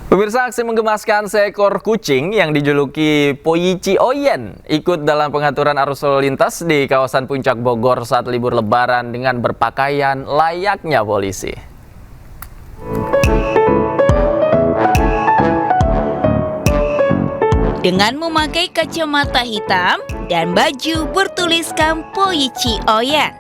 Pemirsa, aksi menggemaskan seekor kucing yang dijuluki Poyici Oyen ikut dalam pengaturan arus lalu lintas di kawasan Puncak Bogor saat libur Lebaran dengan berpakaian layaknya polisi. Dengan memakai kacamata hitam dan baju bertuliskan Poyici Oyen,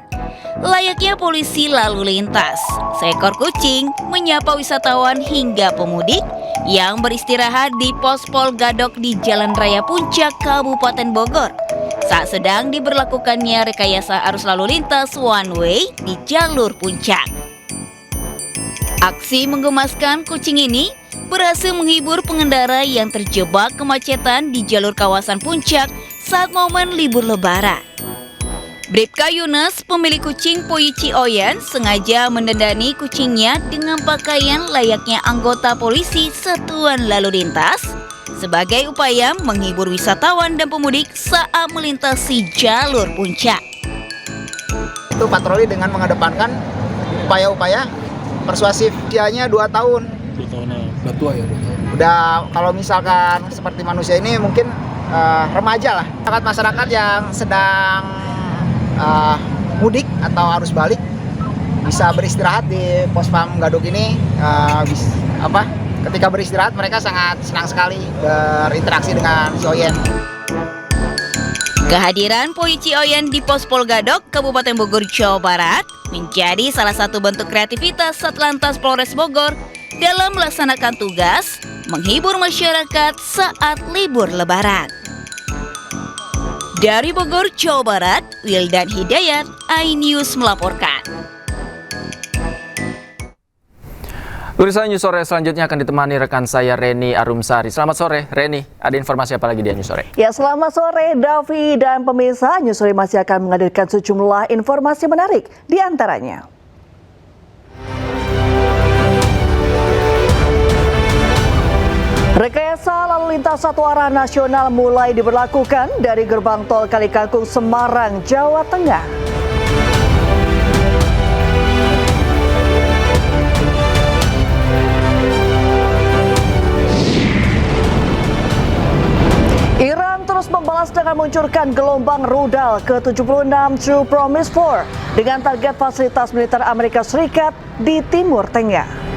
layaknya polisi lalu lintas, seekor kucing menyapa wisatawan hingga pemudik yang beristirahat di pos Pol Gadok di Jalan Raya Puncak, Kabupaten Bogor saat sedang diberlakukannya rekayasa arus lalu lintas one way di jalur puncak. Aksi menggemaskan kucing ini berhasil menghibur pengendara yang terjebak kemacetan di jalur kawasan puncak saat momen libur Lebaran. Bribka Yunus, pemilik kucing Poyici Oyen, sengaja mendandani kucingnya dengan pakaian layaknya anggota polisi satuan lalu lintas sebagai upaya menghibur wisatawan dan pemudik saat melintasi jalur puncak. Itu patroli dengan mengedepankan upaya-upaya persuasif. Usianya 2 tahun. 2 tahun, udah tua ya? Udah, kalau misalkan seperti manusia ini mungkin remaja lah. Masyarakat yang sedang mudik atau arus balik bisa beristirahat di pos pam Gadok ini. Ketika beristirahat mereka sangat senang sekali berinteraksi dengan si Oyen. Kehadiran Poyici Oyen di pos Pol Gadok, Kabupaten Bogor, Jawa Barat menjadi salah satu bentuk kreativitas Satlantas Polres Bogor dalam melaksanakan tugas menghibur masyarakat saat libur Lebaran. Dari Bogor, Jawa Barat, Wildan Hidayat, iNews melaporkan. Pemirsa, News Sore selanjutnya akan ditemani rekan saya Reni Arumsari. Selamat sore, Reni. Ada informasi apa lagi di News Sore? Ya, selamat sore, Davi dan pemirsa. News Sore masih akan menghadirkan sejumlah informasi menarik, di antaranya. Rekayasa lalu lintas satu arah nasional mulai diberlakukan dari gerbang tol Kalikangkung, Semarang, Jawa Tengah. Iran terus membalas dengan meluncurkan gelombang rudal ke-76 True Promise 4 dengan target fasilitas militer Amerika Serikat di Timur Tengah.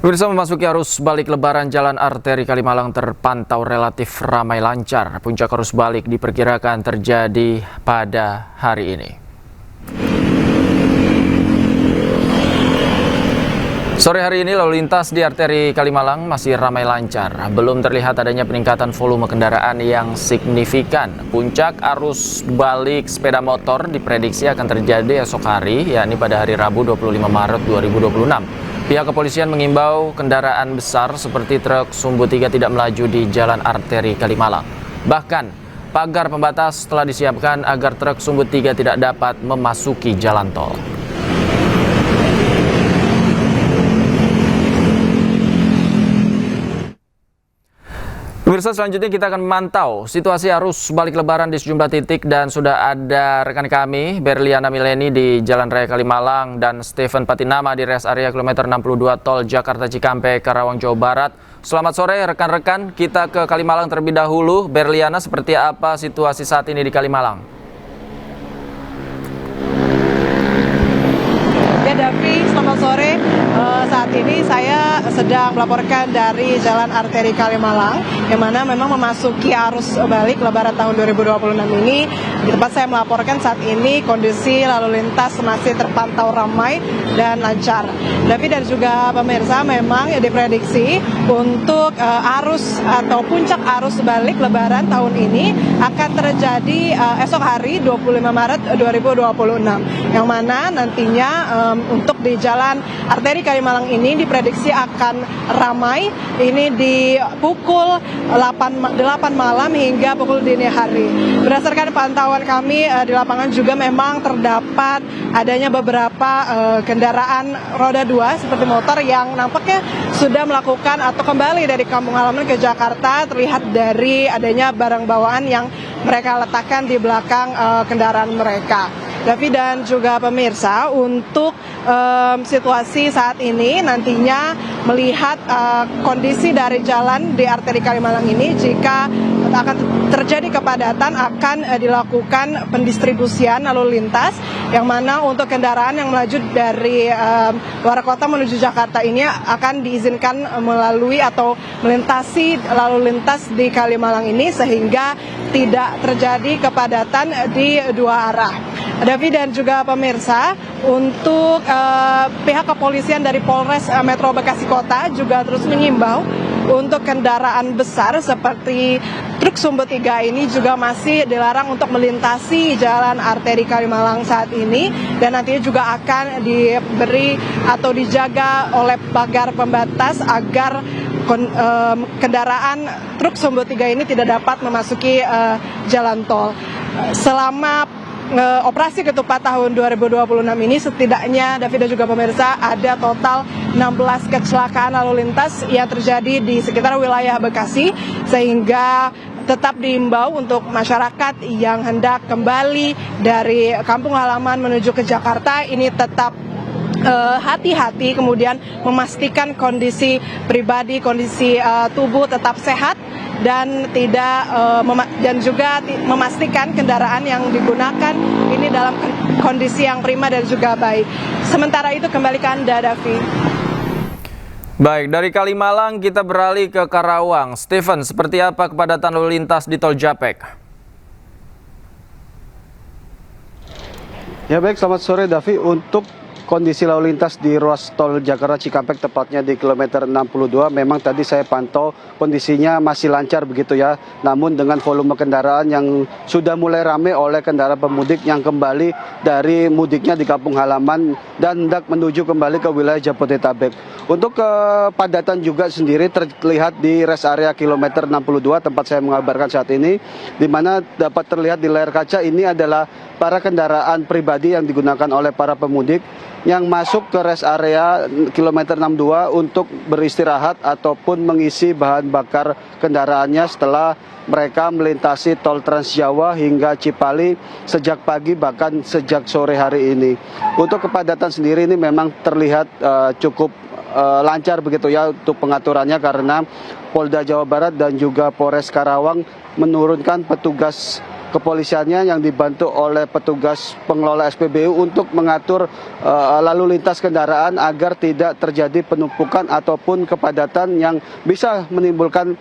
Pemirsa, memasuki arus balik Lebaran, jalan arteri Kalimalang terpantau relatif ramai lancar. Puncak arus balik diperkirakan terjadi pada hari ini. Sore hari ini lalu lintas di arteri Kalimalang masih ramai lancar. Belum terlihat adanya peningkatan volume kendaraan yang signifikan. Puncak arus balik sepeda motor diprediksi akan terjadi esok hari, yakni pada hari Rabu 25 Maret 2026. Pihak kepolisian mengimbau kendaraan besar seperti truk sumbu 3 tidak melaju di jalan arteri Kalimalang. Bahkan, pagar pembatas telah disiapkan agar truk sumbu 3 tidak dapat memasuki jalan tol. Pemirsa, selanjutnya kita akan memantau situasi arus balik Lebaran di sejumlah titik dan sudah ada rekan kami Berliana Mileni di Jalan Raya Kalimalang dan Stephen Patinama di rest area kilometer 62 Tol Jakarta Cikampek, Karawang, Jawa Barat. Selamat sore rekan-rekan, kita ke Kalimalang terlebih dahulu. Berliana, seperti apa situasi saat ini di Kalimalang? Ya Davi, selamat sore. Saat ini saya sedang melaporkan dari Jalan Arteri Kalimalang, yang mana memang memasuki arus balik Lebaran tahun 2026 ini. Di tempat saya melaporkan saat ini kondisi lalu lintas masih terpantau ramai dan lancar. Davi dan juga pemirsa, memang diprediksi untuk arus atau puncak arus balik Lebaran tahun ini akan terjadi esok hari 25 Maret 2026, yang mana nantinya untuk di Jalan Arteri Kalimalang ini diprediksi akan ramai. Ini di pukul 8 malam hingga pukul dini hari. Berdasarkan pantauan kami di lapangan juga memang terdapat adanya beberapa kendaraan roda 2 seperti motor yang nampaknya sudah melakukan atau kembali dari kampung halaman ke Jakarta, terlihat dari adanya barang bawaan yang mereka letakkan di belakang kendaraan mereka. David dan juga pemirsa, untuk situasi saat ini nantinya melihat kondisi dari jalan di arteri Kalimalang ini, jika akan terjadi kepadatan akan dilakukan pendistribusian lalu lintas, yang mana untuk kendaraan yang melaju dari luar kota menuju Jakarta ini akan diizinkan melalui atau melintasi lalu lintas di Kalimalang ini sehingga tidak terjadi kepadatan di dua arah. David dan juga pemirsa, untuk pihak kepolisian dari Polres Metro Bekasi Kota juga terus mengimbau untuk kendaraan besar seperti truk sumbu 3 ini juga masih dilarang untuk melintasi jalan arteri Kalimalang saat ini, dan nantinya juga akan diberi atau dijaga oleh pagar pembatas agar kendaraan truk sumbu 3 ini tidak dapat memasuki jalan tol. Selama operasi ketupat tahun 2026 ini setidaknya David dan juga pemirsa ada total 16 kecelakaan lalu lintas yang terjadi di sekitar wilayah Bekasi, sehingga tetap diimbau untuk masyarakat yang hendak kembali dari kampung halaman menuju ke Jakarta ini tetap hati-hati, kemudian memastikan kondisi pribadi, kondisi tubuh tetap sehat, dan tidak dan juga memastikan kendaraan yang digunakan ini dalam kondisi yang prima dan juga baik. Sementara itu kembali ke Anda, Davi. Baik, dari Kalimalang kita beralih ke Karawang. Stephen, seperti apa kepadatan lalu lintas di Tol Japek? Ya baik, selamat sore Davi. Untuk kondisi lalu lintas di ruas tol Jakarta Cikampek, tepatnya di kilometer 62, memang tadi saya pantau kondisinya masih lancar begitu ya. Namun dengan volume kendaraan yang sudah mulai ramai oleh kendaraan pemudik yang kembali dari mudiknya di kampung halaman dan hendak menuju kembali ke wilayah Jabodetabek. Untuk kepadatan juga sendiri terlihat di rest area kilometer 62 tempat saya mengabarkan saat ini, di mana dapat terlihat di layar kaca ini adalah para kendaraan pribadi yang digunakan oleh para pemudik yang masuk ke rest area kilometer 62 untuk beristirahat ataupun mengisi bahan bakar kendaraannya setelah mereka melintasi tol Trans Jawa hingga Cipali sejak pagi bahkan sejak sore hari ini. Untuk kepadatan sendiri ini memang terlihat cukup lancar begitu ya untuk pengaturannya, karena Polda Jawa Barat dan juga Polres Karawang menurunkan petugas kepolisiannya yang dibantu oleh petugas pengelola SPBU untuk mengatur lalu lintas kendaraan agar tidak terjadi penumpukan ataupun kepadatan yang bisa menimbulkan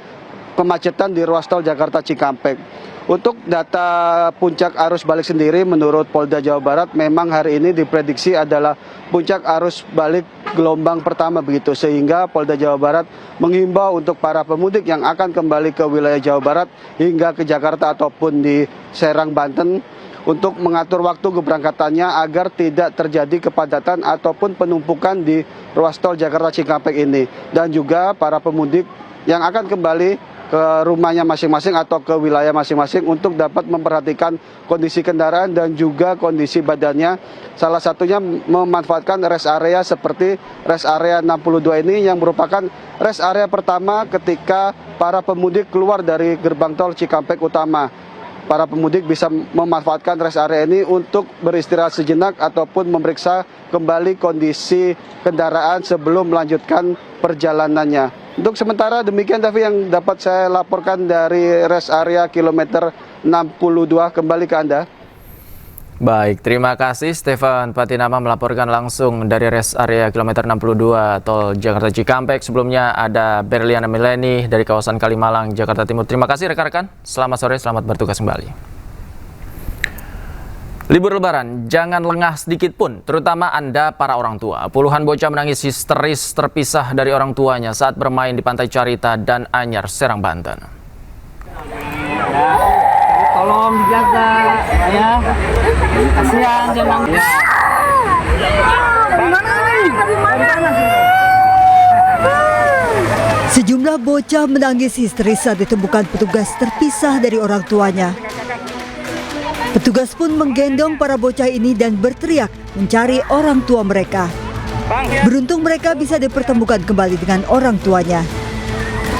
kemacetan di ruas tol Jakarta Cikampek. Untuk data puncak arus balik sendiri menurut Polda Jawa Barat memang hari ini diprediksi adalah puncak arus balik gelombang pertama begitu, sehingga Polda Jawa Barat menghimbau untuk para pemudik yang akan kembali ke wilayah Jawa Barat hingga ke Jakarta ataupun di Serang, Banten untuk mengatur waktu keberangkatannya agar tidak terjadi kepadatan ataupun penumpukan di ruas tol Jakarta Cikampek ini, dan juga para pemudik yang akan kembali ke rumahnya masing-masing atau ke wilayah masing-masing untuk dapat memperhatikan kondisi kendaraan dan juga kondisi badannya. Salah satunya memanfaatkan rest area seperti rest area 62 ini yang merupakan rest area pertama ketika para pemudik keluar dari gerbang tol Cikampek utama. Para pemudik bisa memanfaatkan rest area ini untuk beristirahat sejenak ataupun memeriksa kembali kondisi kendaraan sebelum melanjutkan perjalanannya. Untuk sementara demikian Davi yang dapat saya laporkan dari rest area kilometer 62, kembali ke Anda. Baik, terima kasih Stefan Patinama melaporkan langsung dari rest area kilometer 62 Tol Jakarta Cikampek. Sebelumnya ada Berliana Mileni dari kawasan Kalimalang, Jakarta Timur. Terima kasih rekan-rekan, selamat sore, selamat bertugas kembali. Libur Lebaran, jangan lengah sedikit pun, terutama Anda para orang tua. Puluhan bocah menangis histeris terpisah dari orang tuanya saat bermain di Pantai Carita dan Anyar, Serang, Banten. Tolong dijaga, ya. Kasihan jangan. Sejumlah bocah menangis histeris saat ditemukan petugas terpisah dari orang tuanya. Petugas pun menggendong para bocah ini dan berteriak mencari orang tua mereka. Beruntung mereka bisa dipertemukan kembali dengan orang tuanya.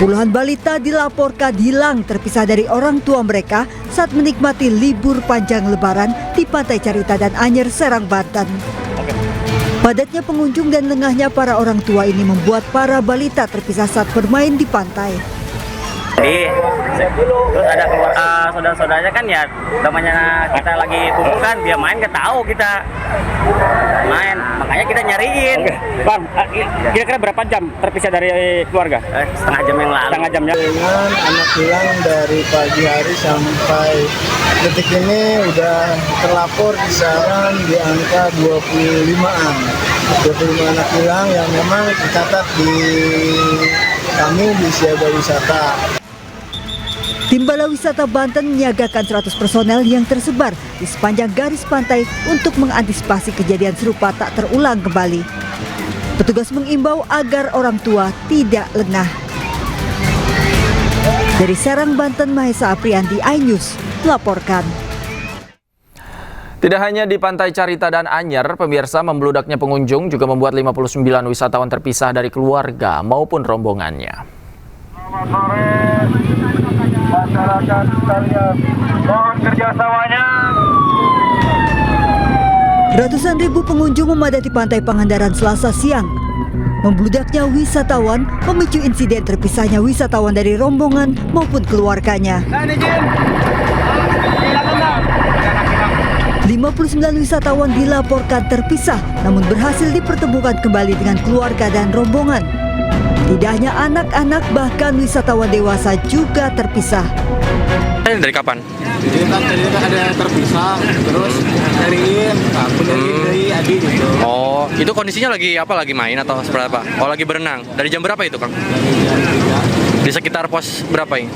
Puluhan balita dilaporkan hilang terpisah dari orang tua mereka saat menikmati libur panjang Lebaran di Pantai Carita dan Anyer, Serang, Banten. Padatnya pengunjung dan lengahnya para orang tua ini membuat para balita terpisah saat bermain di pantai. Jadi terus ada keluar saudara-saudaranya kan ya, namanya kita lagi kumpul kan, dia main nggak tahu kita main, makanya kita nyariin. Oke. Bang, kira-kira berapa jam terpisah dari keluarga? Setengah jam yang lalu. Setengah jamnya. Dengan anak hilang dari pagi hari sampai detik ini udah terlapor kisaran di angka 25-an. 25 anak hilang yang memang tercatat di kami di Siaga Wisata. Tim Bala Wisata Banten menyiagakan 100 personel yang tersebar di sepanjang garis pantai untuk mengantisipasi kejadian serupa tak terulang kembali. Petugas mengimbau agar orang tua tidak lengah. Dari Serang, Banten, Mahesa Aprianti, iNews melaporkan. Tidak hanya di Pantai Carita dan Anyer, pemirsa, membludaknya pengunjung juga membuat 59 wisatawan terpisah dari keluarga maupun rombongannya. Selamat sore, masyarakat sekalian. Mohon kerjasamanya. Ratusan ribu pengunjung memadati Pantai Pangandaran Selasa siang. Membludaknya wisatawan memicu insiden terpisahnya wisatawan dari rombongan maupun keluarganya. 59 wisatawan dilaporkan terpisah, namun berhasil dipertemukan kembali dengan keluarga dan rombongan. Tidak hanya anak-anak, bahkan wisatawan dewasa juga terpisah. Dari kapan? Jadi kan ada terpisah, terus nyariin, aku nyariin dari adik gitu. Oh, itu kondisinya lagi apa? Lagi main atau seperti apa? Oh, lagi berenang. Dari jam berapa itu, Kang? Di sekitar pos berapa ini?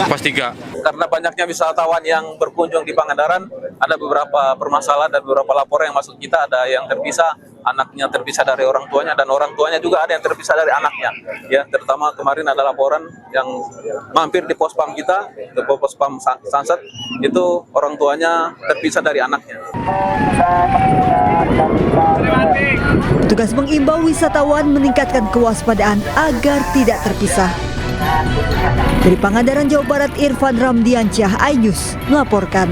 Pos 3. Karena banyaknya wisatawan yang berkunjung di Pangandaran, ada beberapa permasalahan dan beberapa laporan yang masuk kita, ada yang terpisah, anaknya terpisah dari orang tuanya, dan orang tuanya juga ada yang terpisah dari anaknya. Ya, terutama kemarin ada laporan yang mampir di pospam kita, di pospam Sunset, itu orang tuanya terpisah dari anaknya. Petugas mengimbau wisatawan meningkatkan kewaspadaan agar tidak terpisah. Dari Pangandaran, Jawa Barat, Irfan Ramdiansyah, iNews melaporkan.